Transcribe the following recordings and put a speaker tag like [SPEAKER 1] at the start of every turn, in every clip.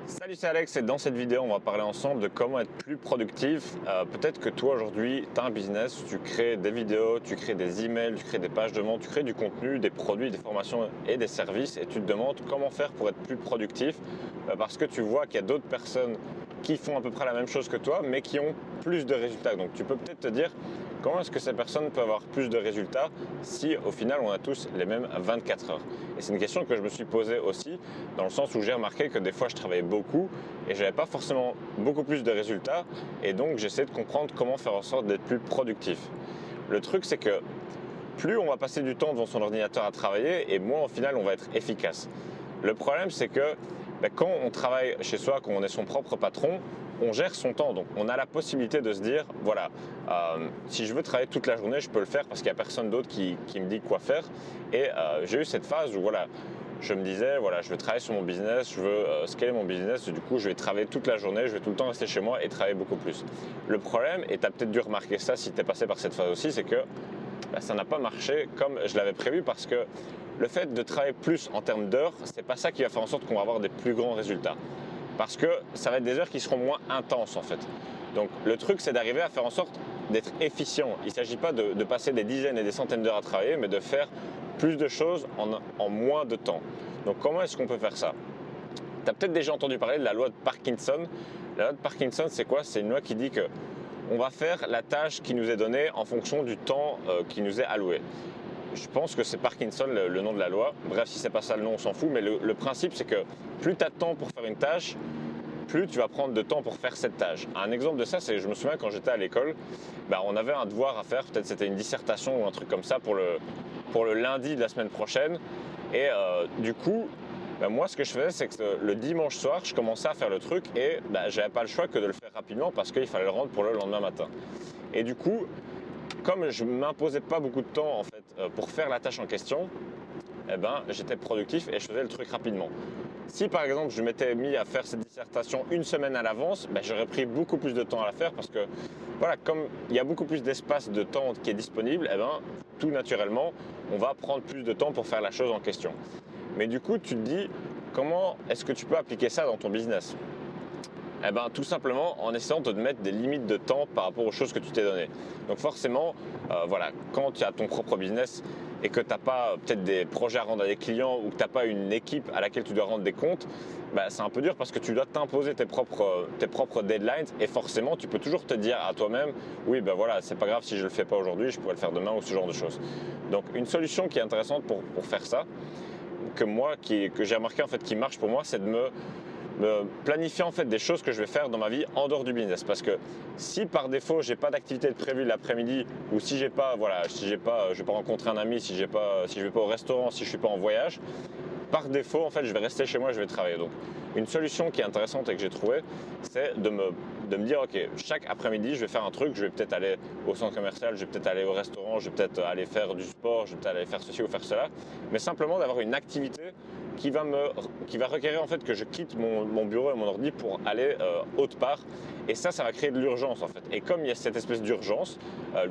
[SPEAKER 1] Salut, c'est Alex et dans cette vidéo, on va parler ensemble de comment être plus productif. Peut-être que toi aujourd'hui, tu as un business, tu crées des vidéos, tu crées des emails, tu crées des pages de vente, tu crées du contenu, des produits, des formations et des services et tu te demandes comment faire pour être plus productif parce que tu vois qu'il y a d'autres personnes qui font à peu près la même chose que toi mais qui ont plus de résultats. Donc tu peux peut-être te dire comment est-ce que ces personnes peuvent avoir plus de résultats si au final on a tous les mêmes 24 heures. Et c'est une question que je me suis posée aussi dans le sens où j'ai remarqué que des fois je travaillais beaucoup et j'avais pas forcément beaucoup plus de résultats et donc j'essaie de comprendre comment faire en sorte d'être plus productif. Le truc c'est que plus on va passer du temps devant son ordinateur à travailler et moins au final on va être efficace. Le problème c'est que quand on travaille chez soi, quand on est son propre patron, on gère son temps. Donc on a la possibilité de se dire, voilà, si je veux travailler toute la journée, je peux le faire parce qu'il n'y a personne d'autre qui me dit quoi faire. Et j'ai eu cette phase où voilà, je me disais, voilà, je veux travailler sur mon business, je veux scaler mon business, du coup je vais travailler toute la journée, je vais tout le temps rester chez moi et travailler beaucoup plus. Le problème, et tu as peut-être dû remarquer ça si tu es passé par cette phase aussi, c'est que ça n'a pas marché comme je l'avais prévu parce que le fait de travailler plus en termes d'heures, c'est pas ça qui va faire en sorte qu'on va avoir des plus grands résultats. Parce que ça va être des heures qui seront moins intenses en fait. Donc le truc c'est d'arriver à faire en sorte d'être efficient. Il ne s'agit pas de passer des dizaines et des centaines d'heures à travailler, mais de faire plus de choses en moins de temps. Donc comment est-ce qu'on peut faire ça ? Tu as peut-être déjà entendu parler de la loi de Parkinson. La loi de Parkinson c'est quoi ? C'est une loi qui dit que on va faire la tâche qui nous est donnée en fonction du temps qui nous est alloué. Je pense que c'est Parkinson le nom de la loi. Bref, si c'est pas ça le nom, on s'en fout. Mais le principe, c'est que plus tu as de temps pour faire une tâche, plus tu vas prendre de temps pour faire cette tâche. Un exemple de ça, c'est je me souviens quand j'étais à l'école, on avait un devoir à faire. Peut-être c'était une dissertation ou un truc comme ça pour le lundi de la semaine prochaine. Et du coup, moi, ce que je faisais, c'est que le dimanche soir, je commençais à faire le truc et j'avais pas le choix que de le faire rapidement parce qu'il fallait le rendre pour le lendemain matin. Et du coup, comme je ne m'imposais pas beaucoup de temps en fait, pour faire la tâche en question, j'étais productif et je faisais le truc rapidement. Si par exemple je m'étais mis à faire cette dissertation une semaine à l'avance, j'aurais pris beaucoup plus de temps à la faire parce que voilà, comme il y a beaucoup plus d'espace de temps qui est disponible, tout naturellement, on va prendre plus de temps pour faire la chose en question. Mais du coup, tu te dis, comment est-ce que tu peux appliquer ça dans ton business ? Tout simplement en essayant de te mettre des limites de temps par rapport aux choses que tu t'es données. Donc forcément, quand tu as ton propre business et que tu n'as pas peut-être des projets à rendre à des clients ou que tu n'as pas une équipe à laquelle tu dois rendre des comptes, c'est un peu dur parce que tu dois t'imposer tes propres deadlines et forcément tu peux toujours te dire à toi-même, oui c'est pas grave si je le fais pas aujourd'hui, je pourrais le faire demain ou ce genre de choses. Donc une solution qui est intéressante pour faire ça, que j'ai remarqué en fait qui marche pour moi, c'est de me planifier en fait des choses que je vais faire dans ma vie en dehors du business, parce que si par défaut j'ai pas d'activité de prévue l'après-midi ou si je vais pas rencontrer un ami, si je vais pas au restaurant, si je suis pas en voyage, par défaut en fait je vais rester chez moi, je vais travailler. Donc une solution qui est intéressante et que j'ai trouvée, c'est de me dire ok, chaque après-midi je vais faire un truc, je vais peut-être aller au centre commercial, je vais peut-être aller au restaurant, je vais peut-être aller faire du sport, je vais peut-être aller faire ceci ou faire cela, mais simplement d'avoir une activité qui va requérir en fait que je quitte mon bureau et mon ordi pour aller autre part, et ça va créer de l'urgence en fait. Et comme il y a cette espèce d'urgence,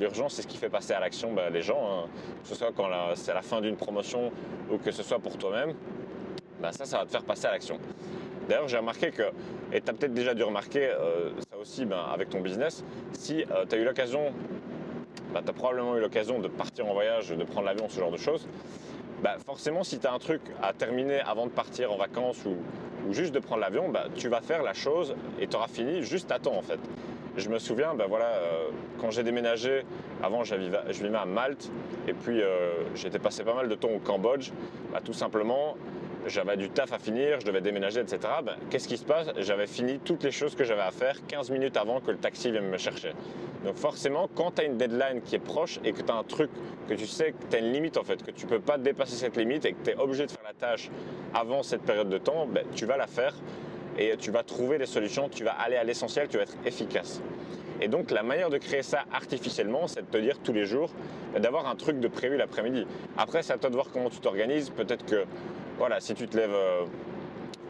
[SPEAKER 1] l'urgence c'est ce qui fait passer à l'action les gens, que ce soit quand c'est la fin d'une promotion ou que ce soit pour toi-même, ça va te faire passer à l'action. D'ailleurs, j'ai remarqué que, et tu as peut-être déjà dû remarquer ça aussi avec ton business, si tu as eu l'occasion, tu as probablement eu l'occasion de partir en voyage, de prendre l'avion, ce genre de choses, forcément si tu as un truc à terminer avant de partir en vacances ou juste de prendre l'avion, tu vas faire la chose et tu auras fini juste à temps en fait. Je me souviens, quand j'ai déménagé, avant je vivais à Malte et puis j'étais passé pas mal de temps au Cambodge, tout simplement j'avais du taf à finir, je devais déménager, etc. Qu'est-ce qui se passe ? J'avais fini toutes les choses que j'avais à faire 15 minutes avant que le taxi vienne me chercher. Donc forcément, quand tu as une deadline qui est proche et que tu as un truc que tu sais que tu as une limite en fait, que tu ne peux pas dépasser cette limite et que tu es obligé de faire la tâche avant cette période de temps, tu vas la faire et tu vas trouver les solutions, tu vas aller à l'essentiel, tu vas être efficace. Et donc la manière de créer ça artificiellement, c'est de te dire tous les jours d'avoir un truc de prévu l'après-midi. Après, c'est à toi de voir comment tu t'organises. Peut-être que, si tu te lèves...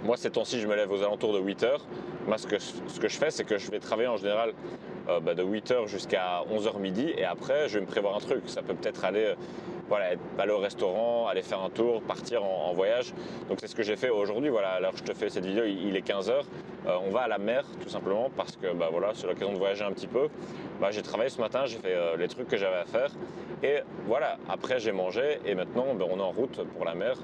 [SPEAKER 1] moi, ces temps-ci, je me lève aux alentours de 8h. Moi, ce que je fais, c'est que je vais travailler en général de 8h jusqu'à 11h midi. Et après, je vais me prévoir un truc. Ça peut peut-être aller voilà, aller au restaurant, aller faire un tour, partir en voyage. Donc c'est ce que j'ai fait aujourd'hui. Voilà, alors je te fais cette vidéo, il est 15h. On va à la mer tout simplement parce que voilà, c'est l'occasion de voyager un petit peu. J'ai travaillé ce matin, j'ai fait les trucs que j'avais à faire. Et voilà, après j'ai mangé et maintenant on est en route pour la mer.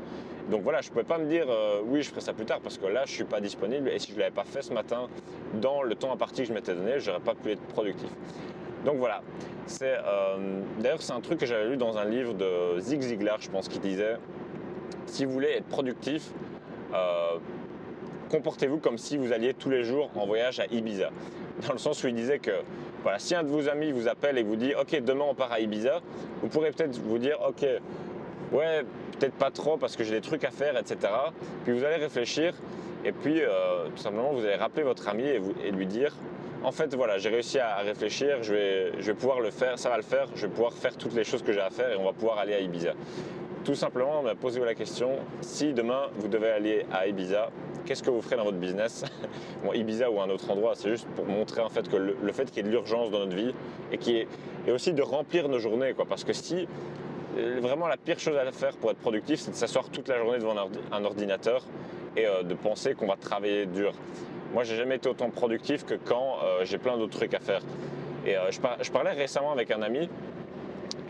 [SPEAKER 1] Donc voilà, je ne pouvais pas me dire oui, je ferai ça plus tard parce que là, je ne suis pas disponible et si je ne l'avais pas fait ce matin dans le temps imparti que je m'étais donné, je n'aurais pas pu être productif. Donc voilà, d'ailleurs c'est un truc que j'avais lu dans un livre de Zig Ziglar, je pense, qui disait si vous voulez être productif, comportez-vous comme si vous alliez tous les jours en voyage à Ibiza. Dans le sens où il disait que voilà, si un de vos amis vous appelle et vous dit ok, demain on part à Ibiza, vous pourrez peut-être vous dire ok, ouais, peut-être pas trop parce que j'ai des trucs à faire, etc. Puis vous allez réfléchir et puis tout simplement vous allez rappeler votre ami et lui dire en fait voilà, j'ai réussi à réfléchir, je vais pouvoir le faire, ça va le faire, je vais pouvoir faire toutes les choses que j'ai à faire et on va pouvoir aller à Ibiza. Tout simplement, posez-vous la question, si demain vous devez aller à Ibiza, qu'est-ce que vous ferez dans votre business? Bon, Ibiza ou un autre endroit, c'est juste pour montrer en fait que le fait qu'il y ait de l'urgence dans notre vie et aussi de remplir nos journées, quoi, parce que si vraiment la pire chose à faire pour être productif, c'est de s'asseoir toute la journée devant un ordinateur et de penser qu'on va travailler dur. Moi, j'ai jamais été autant productif que quand j'ai plein d'autres trucs à faire. Et je parlais récemment avec un ami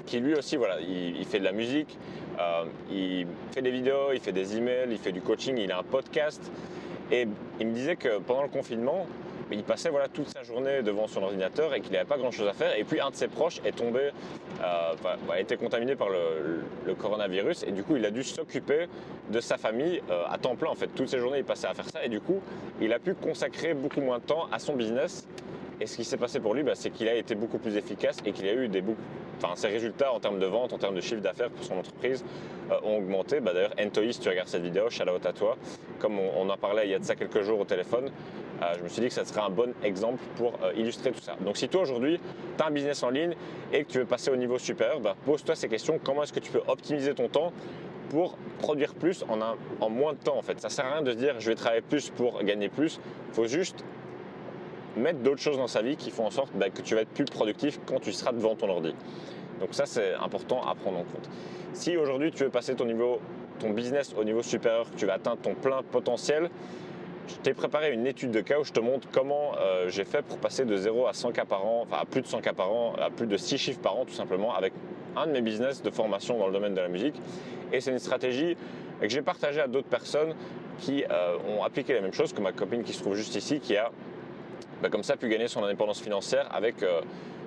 [SPEAKER 1] qui lui aussi, voilà, il fait de la musique, il fait des vidéos, il fait des emails, il fait du coaching, il a un podcast. Et il me disait que pendant le confinement, il passait toute sa journée devant son ordinateur et qu'il n'avait pas grand chose à faire. Et puis un de ses proches est tombé, a été contaminé par le coronavirus et du coup il a dû s'occuper de sa famille à temps plein en fait. Toutes ses journées il passait à faire ça et du coup il a pu consacrer beaucoup moins de temps à son business. Et ce qui s'est passé pour lui, c'est qu'il a été beaucoup plus efficace et qu'il a eu ses résultats en termes de vente, en termes de chiffre d'affaires pour son entreprise ont augmenté. D'ailleurs, Entoy, si tu regardes cette vidéo, shout out à toi. Comme on en parlait il y a de ça quelques jours au téléphone, je me suis dit que ça serait un bon exemple pour illustrer tout ça. Donc si toi aujourd'hui, tu as un business en ligne et que tu veux passer au niveau supérieur, pose-toi ces questions. Comment est-ce que tu peux optimiser ton temps pour produire plus en moins de temps en fait? Ça sert à rien de se dire je vais travailler plus pour gagner plus. Il faut juste mettre d'autres choses dans sa vie qui font en sorte que tu vas être plus productif quand tu seras devant ton ordi. Donc ça, c'est important à prendre en compte. Si aujourd'hui, tu veux passer ton business au niveau supérieur, que tu vas atteindre ton plein potentiel, je t'ai préparé une étude de cas où je te montre comment j'ai fait pour passer de 0 à 100 cas par an, enfin à plus de 100 cas par an, à plus de 6 chiffres par an tout simplement avec un de mes business de formation dans le domaine de la musique. Et c'est une stratégie que j'ai partagée à d'autres personnes qui ont appliqué la même chose, comme ma copine qui se trouve juste ici, qui a comme ça pu gagner son indépendance financière avec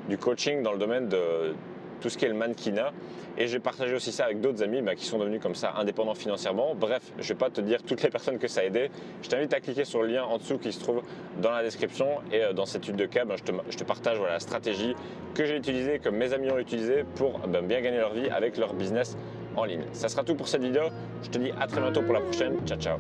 [SPEAKER 1] du coaching dans le domaine de tout ce qui est le mannequinat. Et j'ai partagé aussi ça avec d'autres amis qui sont devenus comme ça indépendants financièrement. Bref, je ne vais pas te dire toutes les personnes que ça a aidé. Je t'invite à cliquer sur le lien en dessous qui se trouve dans la description. Et dans cette étude de cas, je te partage la stratégie que j'ai utilisée, que mes amis ont utilisée pour bien gagner leur vie avec leur business en ligne. Ça sera tout pour cette vidéo. Je te dis à très bientôt pour la prochaine. Ciao, ciao.